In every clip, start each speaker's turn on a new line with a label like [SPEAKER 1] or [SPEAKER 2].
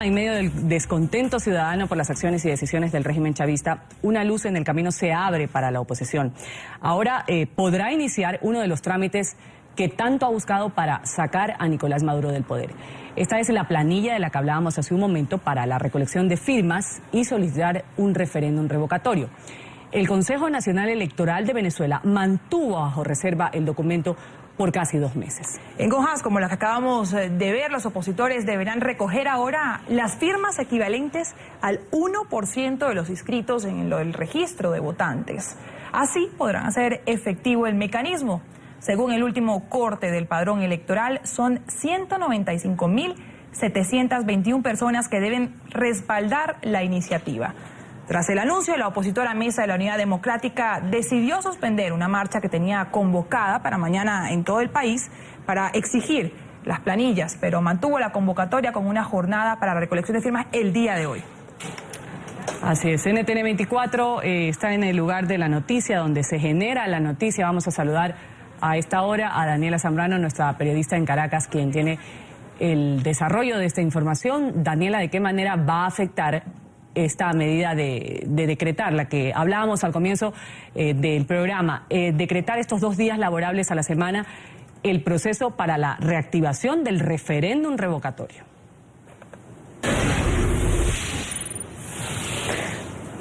[SPEAKER 1] En medio del descontento ciudadano por las acciones y decisiones del régimen chavista, una luz en el camino se abre para la oposición. Ahora podrá iniciar uno de los trámites que tanto ha buscado para sacar a Nicolás Maduro del poder. Esta es la planilla de la que hablábamos hace un momento para la recolección de firmas y solicitar un referéndum revocatorio. El Consejo Nacional Electoral de Venezuela mantuvo bajo reserva el documento por casi 2 meses.
[SPEAKER 2] En hojas como las que acabamos de ver, los opositores deberán recoger ahora las firmas equivalentes al 1% de los inscritos en el registro de votantes. Así podrán hacer efectivo el mecanismo. Según el último corte del padrón electoral, son 195.721 personas que deben respaldar la iniciativa. Tras el anuncio, la opositora Mesa de la Unidad Democrática decidió suspender una marcha que tenía convocada para mañana en todo el país para exigir las planillas, pero mantuvo la convocatoria con una jornada para la recolección de firmas el día de hoy.
[SPEAKER 1] Así es, NTN 24 está en el lugar de la noticia, donde se genera la noticia. Vamos a saludar a esta hora a Daniela Zambrano, nuestra periodista en Caracas, quien tiene el desarrollo de esta información. Daniela, ¿de qué manera va a afectar esta medida de decretar, la que hablábamos al comienzo del programa, decretar estos 2 días laborables a la semana, el proceso para la reactivación del referéndum revocatorio?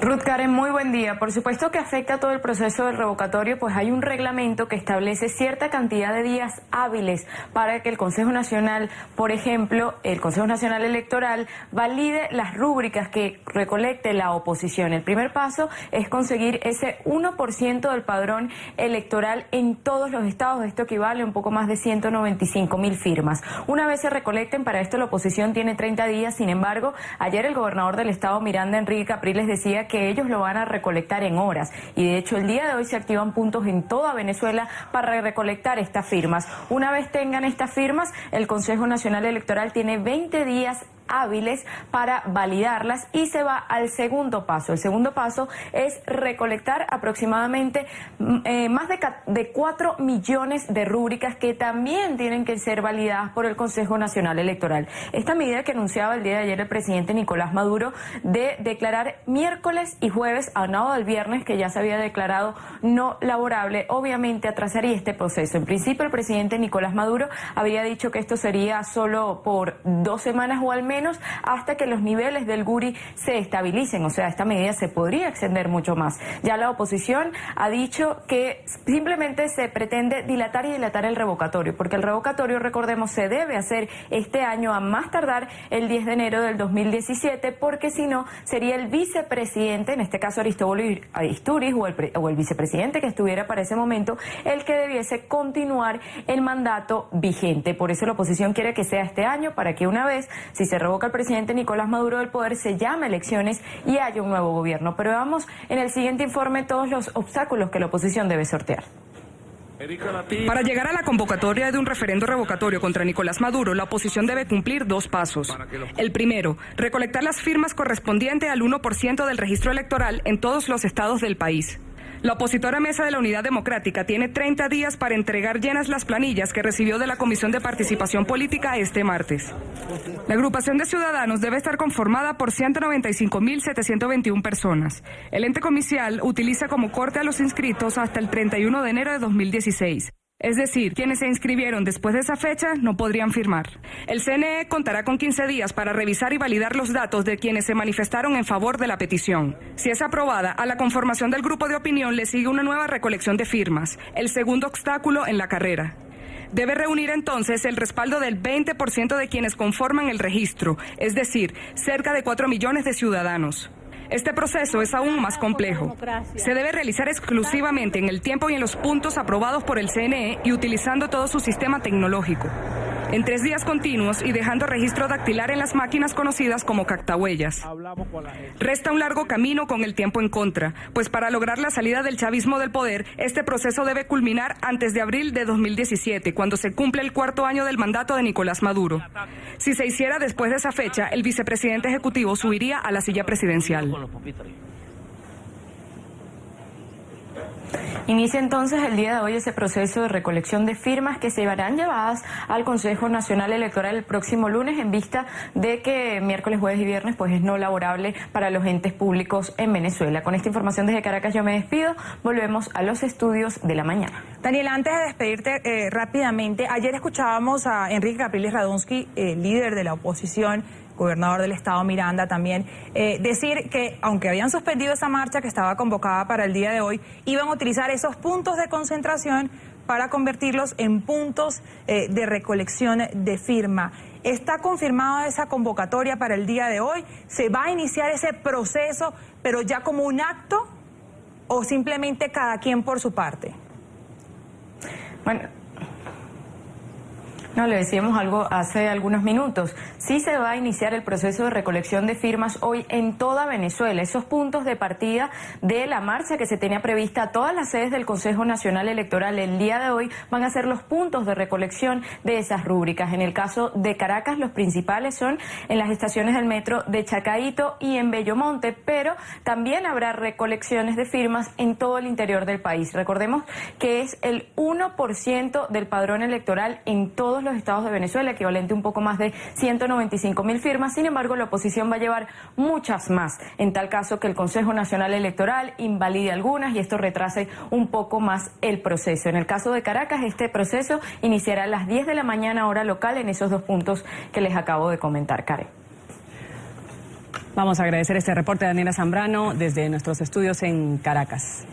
[SPEAKER 3] Ruth Karen, muy buen día. Por supuesto que afecta todo el proceso del revocatorio, pues hay un reglamento que establece cierta cantidad de días hábiles para que el Consejo Nacional, por ejemplo, el Consejo Nacional Electoral, valide las rúbricas que recolecte la oposición. El primer paso es conseguir ese 1% del padrón electoral en todos los estados. Esto equivale a un poco más de 195.000 firmas. Una vez se recolecten, para esto la oposición tiene 30 días. Sin embargo, ayer el gobernador del estado, Miranda Enrique Capriles, decía que ellos lo van a recolectar en horas, y de hecho el día de hoy se activan puntos en toda Venezuela para recolectar estas firmas. Una vez tengan estas firmas, el Consejo Nacional Electoral tiene 20 días hábiles para validarlas y se va al segundo paso. El segundo paso es recolectar aproximadamente más de 4 millones de rúbricas que también tienen que ser validadas por el Consejo Nacional Electoral. Esta medida que anunciaba el día de ayer el presidente Nicolás Maduro de declarar miércoles y jueves, aunado al viernes que ya se había declarado no laborable, obviamente atrasaría este proceso. En principio el presidente Nicolás Maduro había dicho que esto sería solo por 2 semanas o al menos hasta que los niveles del Guri se estabilicen. O sea, esta medida se podría extender mucho más. Ya la oposición ha dicho que simplemente se pretende dilatar el revocatorio, porque el revocatorio, recordemos, se debe hacer este año a más tardar el 10 de enero del 2017, porque si no sería el vicepresidente, en este caso Aristóbulo Istúriz, o el vicepresidente que estuviera para ese momento, el que debiese continuar el mandato vigente. Por eso la oposición quiere que sea este año, para que una vez, si se revoca el presidente Nicolás Maduro del poder, se llame elecciones y haya un nuevo gobierno. Pero veamos en el siguiente informe todos los obstáculos que la oposición debe sortear.
[SPEAKER 4] Para llegar a la convocatoria de un referendo revocatorio contra Nicolás Maduro, la oposición debe cumplir 2 pasos. El primero, recolectar las firmas correspondientes al 1% del registro electoral en todos los estados del país. La opositora Mesa de la Unidad Democrática tiene 30 días para entregar llenas las planillas que recibió de la Comisión de Participación Política este martes. La agrupación de ciudadanos debe estar conformada por 195.721 personas. El ente comicial utiliza como corte a los inscritos hasta el 31 de enero de 2016. Es decir, quienes se inscribieron después de esa fecha no podrían firmar. El CNE contará con 15 días para revisar y validar los datos de quienes se manifestaron en favor de la petición. Si es aprobada, a la conformación del grupo de opinión le sigue una nueva recolección de firmas, el segundo obstáculo en la carrera. Debe reunir entonces el respaldo del 20% de quienes conforman el registro, es decir, cerca de 4 millones de ciudadanos. Este proceso es aún más complejo. Se debe realizar exclusivamente en el tiempo y en los puntos aprobados por el CNE y utilizando todo su sistema tecnológico, en 3 días continuos y dejando registro dactilar en las máquinas conocidas como cactahuellas. Resta un largo camino con el tiempo en contra, pues para lograr la salida del chavismo del poder, este proceso debe culminar antes de abril de 2017, cuando se cumple el 4º año del mandato de Nicolás Maduro. Si se hiciera después de esa fecha, el vicepresidente ejecutivo subiría a la silla presidencial.
[SPEAKER 3] Inicia entonces el día de hoy ese proceso de recolección de firmas que serán llevadas al Consejo Nacional Electoral el próximo lunes, en vista de que miércoles, jueves y viernes pues es no laborable para los entes públicos en Venezuela. Con esta información desde Caracas yo me despido. Volvemos a los estudios de la mañana.
[SPEAKER 2] Daniela, antes de despedirte rápidamente, ayer escuchábamos a Enrique Capriles Radonsky, líder de la oposición, gobernador del estado Miranda también, decir que aunque habían suspendido esa marcha que estaba convocada para el día de hoy, iban a utilizar esos puntos de concentración para convertirlos en puntos de recolección de firma. ¿Está confirmada esa convocatoria para el día de hoy? ¿Se va a iniciar ese proceso, pero ya como un acto, o simplemente cada quien por su parte?
[SPEAKER 3] Bueno, no, le decíamos algo hace algunos minutos. Sí se va a iniciar el proceso de recolección de firmas hoy en toda Venezuela. Esos puntos de partida de la marcha que se tenía prevista a todas las sedes del Consejo Nacional Electoral el día de hoy van a ser los puntos de recolección de esas rúbricas. En el caso de Caracas, los principales son en las estaciones del metro de Chacaíto y en Bellomonte, pero también habrá recolecciones de firmas en todo el interior del país. Recordemos que es el 1% del padrón electoral en todos los estados de Venezuela, equivalente a un poco más de 195.000 firmas. Sin embargo, la oposición va a llevar muchas más, en tal caso que el Consejo Nacional Electoral invalide algunas y esto retrase un poco más el proceso. En el caso de Caracas, este proceso iniciará a las 10 de la mañana hora local en esos dos puntos que les acabo de comentar, Karen.
[SPEAKER 1] Vamos a agradecer este reporte de Daniela Zambrano desde nuestros estudios en Caracas.